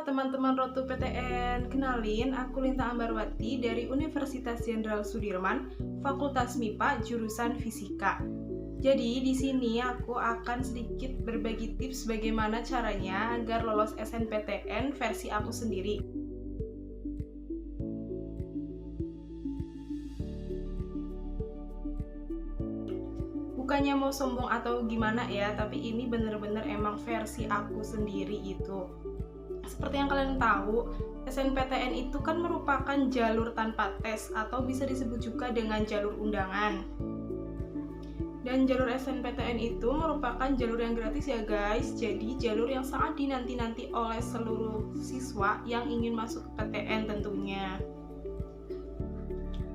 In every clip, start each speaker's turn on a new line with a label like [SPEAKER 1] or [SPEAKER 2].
[SPEAKER 1] teman-teman Rotu PTN, kenalin aku Linta Ambarwati dari Universitas Jenderal Sudirman, Fakultas MIPA, jurusan Fisika. Jadi di sini aku akan sedikit berbagi tips bagaimana caranya agar lolos SNPTN versi aku sendiri. Bukannya mau sombong atau gimana ya, tapi ini bener-bener emang versi aku sendiri itu. Seperti yang kalian tahu, SNPTN itu kan merupakan jalur tanpa tes atau bisa disebut juga dengan jalur undangan. Dan jalur SNPTN itu merupakan jalur yang gratis ya guys. Jadi jalur yang sangat dinanti-nanti oleh seluruh siswa yang ingin masuk ke PTN tentunya.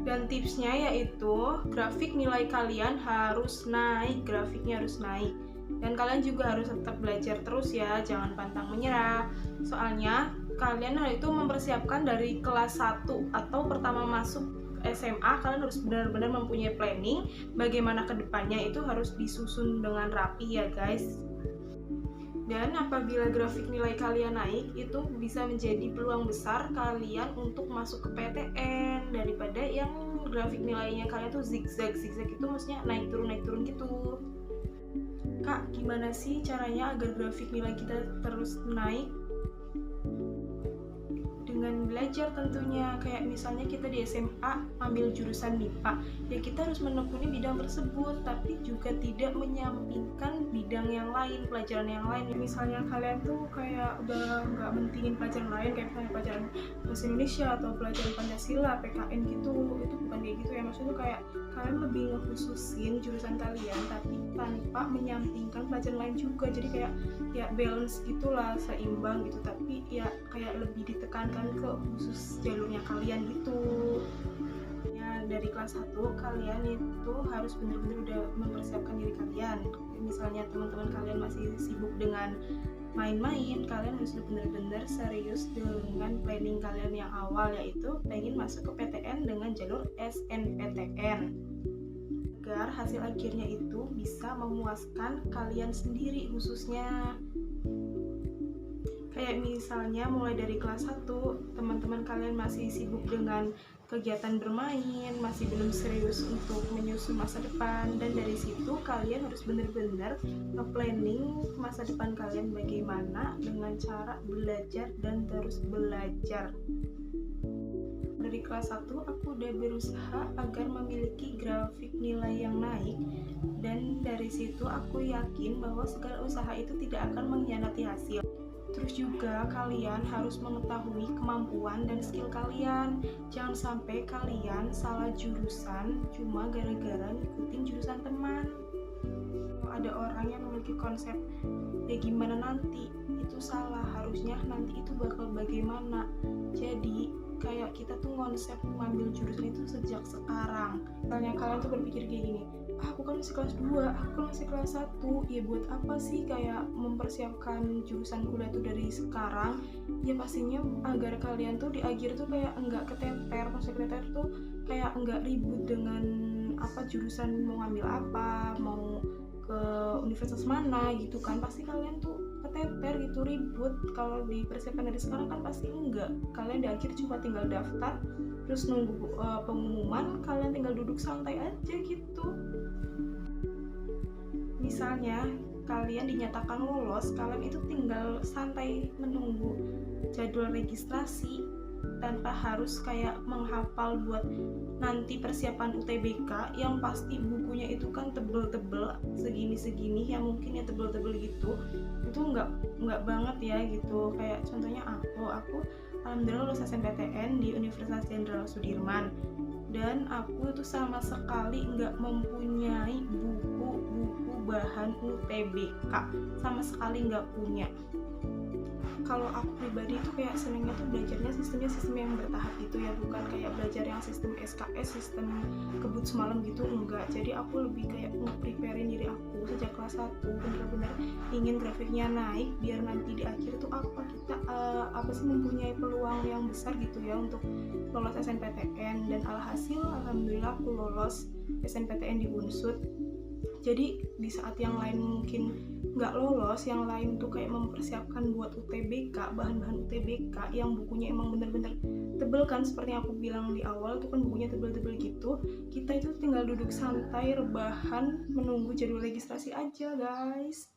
[SPEAKER 1] Dan tipsnya yaitu grafik nilai kalian harus naik, grafiknya harus naik. Dan kalian juga harus tetap belajar terus ya, jangan pantang menyerah. Soalnya kalian itu mempersiapkan dari kelas 1 atau pertama masuk SMA, kalian harus benar-benar mempunyai planning bagaimana kedepannya itu harus disusun dengan rapi ya guys. Dan apabila grafik nilai kalian naik, itu bisa menjadi peluang besar kalian untuk masuk ke PTN daripada yang grafik nilainya kalian tuh zigzag itu maksudnya naik turun gitu. Kak, gimana sih caranya agar grafik nilai kita terus naik? Dengan belajar tentunya, kayak misalnya kita di SMA ambil jurusan MIPA, ya kita harus menekuni bidang tersebut, tapi juga tidak menyampingkan bidang yang lain, pelajaran yang lain. Misalnya kalian tuh kayak udah nggak mentingin pelajaran lain, kayak misalnya pelajaran bahasa Indonesia atau pelajaran Pancasila, PKN gitu, itu bukan kayak gitu ya, maksudnya kayak kalian lebih ngekhususin jurusan kalian, tapi tanpa menyampingkan pelajaran lain juga, jadi kayak ya balance gitulah, seimbang gitu, tapi ya kayak lebih ditekankan ke khusus jalurnya kalian gitu ya. Dari kelas 1 kalian itu harus benar-benar udah mempersiapkan diri kalian. Misalnya teman-teman kalian masih sibuk dengan main-main, kalian harus benar-benar serius dengan planning kalian yang awal, yaitu pengen masuk ke PTN dengan jalur SNPTN agar hasil akhirnya itu bisa memuaskan kalian sendiri khususnya. Kayak misalnya mulai dari kelas 1, teman-teman kalian masih sibuk dengan kegiatan bermain, masih belum serius untuk menyusun masa depan, dan dari situ kalian harus benar-benar nge-planning masa depan kalian bagaimana dengan cara belajar dan terus belajar. Dari kelas 1 aku udah berusaha agar memiliki grafik nilai yang naik, dan dari situ aku yakin bahwa segala usaha itu tidak akan mengkhianati hasil. Terus juga kalian harus mengetahui kemampuan dan skill kalian. Jangan sampai kalian salah jurusan cuma gara-gara ngikutin jurusan teman. Kalau ada orang yang memiliki konsep ya gimana nanti, itu salah. Harusnya nanti itu bakal bagaimana. Jadi kayak kita tuh konsep mengambil jurusan itu sejak sekarang. Misalnya kalian tuh berpikir kayak gini, aku kan masih kelas 2, aku kan masih kelas 1, ya buat apa sih kayak mempersiapkan jurusan kuliah itu dari sekarang? Ya pastinya agar kalian tuh di akhir tuh kayak enggak keteter. Maksudnya keteter tuh kayak enggak ribut dengan apa jurusan mau ngambil apa, mau ke universitas mana gitu kan. Pasti kalian tuh keteter gitu, ribut. Kalau dipersiapkan dari sekarang kan pasti enggak. Kalian di akhir cuma tinggal daftar, terus nunggu pengumuman, kalian tinggal duduk santai aja gitu. Misalnya kalian dinyatakan lolos, kalian itu tinggal santai menunggu jadwal registrasi tanpa harus kayak menghafal buat nanti persiapan UTBK yang pasti bukunya itu kan tebel-tebel segini-segini, yang mungkin ya tebel-tebel gitu. Itu nggak banget ya gitu. Kayak contohnya aku alhamdulillah lulus SNPTN di Universitas Jenderal Sudirman, dan aku itu sama sekali nggak mempunyai buku bahan UTBK, sama sekali nggak punya. Kalau aku pribadi itu kayak senengnya tuh belajarnya sistem yang bertahap gitu ya, bukan kayak belajar yang sistem SKS, sistem kebut semalam gitu, enggak. Jadi aku lebih kayak nge-preparein diri aku sejak kelas 1, bener-bener ingin grafiknya naik biar nanti di akhir tuh kita mempunyai peluang yang besar gitu ya untuk lolos SNPTN. Dan alhasil alhamdulillah aku lolos SNPTN di Unsud. Jadi di saat yang lain mungkin nggak lolos, yang lain tuh kayak mempersiapkan buat UTBK, bahan-bahan UTBK yang bukunya emang bener-bener tebel kan, seperti yang aku bilang di awal tuh kan bukunya tebel-tebel gitu. Kita itu tinggal duduk santai, rebahan, menunggu jadwal registrasi aja guys.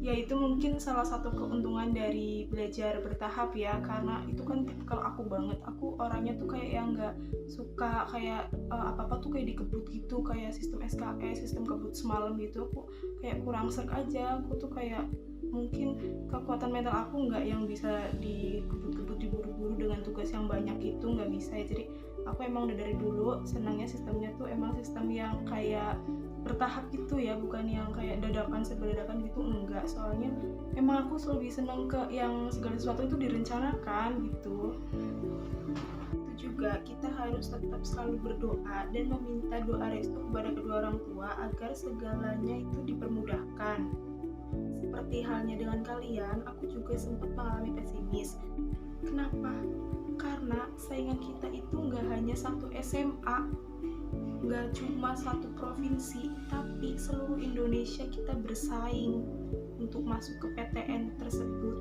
[SPEAKER 1] Ya itu mungkin salah satu keuntungan dari belajar bertahap ya, karena itu kan kalau aku banget, aku orangnya tuh kayak yang nggak suka kayak apa-apa tuh kayak dikebut gitu, kayak sistem SKS, sistem kebut semalam gitu, aku kayak kurang serg aja. Aku tuh kayak mungkin kekuatan mental aku nggak yang bisa dikebut-kebut diburu-buru dengan tugas yang banyak itu, nggak bisa ya. Jadi aku emang udah dari dulu senangnya sistemnya tuh emang sistem yang kayak bertahap gitu ya, bukan yang kayak dadakan seberdadakan gitu, enggak. Soalnya emang aku lebih seneng ke yang segala sesuatu itu direncanakan gitu. Itu juga kita harus tetap selalu berdoa dan meminta doa restu kepada kedua orang tua agar segalanya itu dipermudahkan. Seperti halnya dengan kalian, aku juga sempat mengalami pesimis. Kenapa? Karena saingan kita itu nggak hanya satu SMA, nggak cuma satu provinsi, tapi seluruh Indonesia kita bersaing untuk masuk ke PTN tersebut.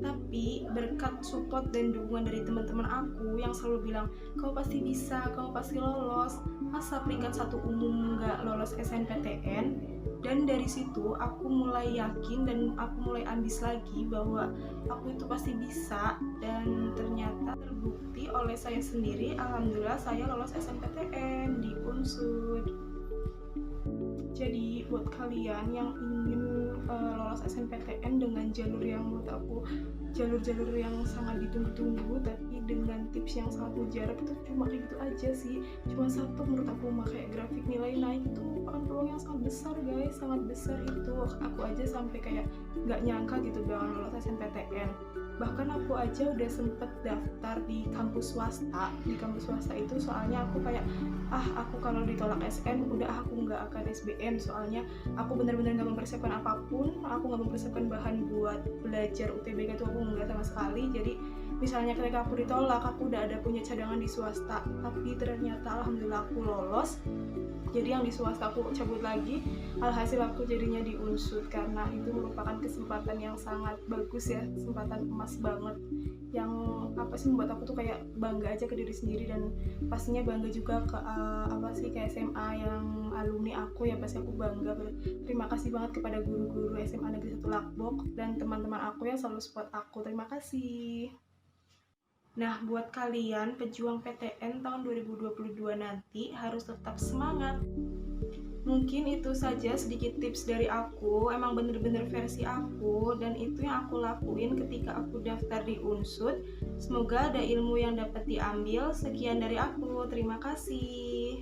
[SPEAKER 1] Tapi berkat support dan dukungan dari teman-teman aku yang selalu bilang, kau pasti bisa, kau pasti lolos, masa peringkat 1 umum nggak lolos SNPTN. Dan dari situ aku mulai yakin dan aku mulai ambis lagi bahwa aku itu pasti bisa, dan ternyata terbukti oleh saya sendiri. Alhamdulillah saya lolos SNPTN di Unsud. Jadi buat kalian yang ingin lolos SNPTN dengan jalur yang menurut aku jalur-jalur yang sangat ditunggu-tunggu tapi dengan tips yang sangat mujarab, itu cuma kayak gitu aja sih. Cuma satu menurut aku mah kayak grafik nilai naik itu merupakan peluang yang sangat besar guys, sangat besar itu. Aku aja sampai kayak nggak nyangka gitu bakal lolos SNPTN. Bahkan aku aja udah sempet daftar di kampus swasta. Di kampus swasta itu soalnya aku kayak aku kalau ditolak SN udah aku nggak akan SBM, soalnya aku benar-benar nggak mempersiapkan apapun. Aku nggak mempersiapkan bahan buat belajar UTBK itu, aku nggak sama sekali. Jadi misalnya ketika aku ditolak, aku udah ada punya cadangan di swasta, tapi ternyata alhamdulillah aku lolos. Jadi yang di swasta aku cabut lagi, alhasil aku jadinya di Unsud, karena itu merupakan kesempatan yang sangat bagus ya, kesempatan emas banget yang membuat aku tuh kayak bangga aja ke diri sendiri, dan pastinya bangga juga ke ke SMA yang alumni aku ya, pasti aku bangga. Terima kasih banget kepada guru-guru SMA Negeri 1 Lakbok dan teman-teman aku yang selalu support aku. Terima kasih. Nah, buat kalian pejuang PTN tahun 2022 nanti harus tetap semangat. Mungkin itu saja sedikit tips dari aku, emang bener-bener versi aku, dan itu yang aku lakuin ketika aku daftar di Unsud. Semoga ada ilmu yang dapat diambil. Sekian dari aku, terima kasih.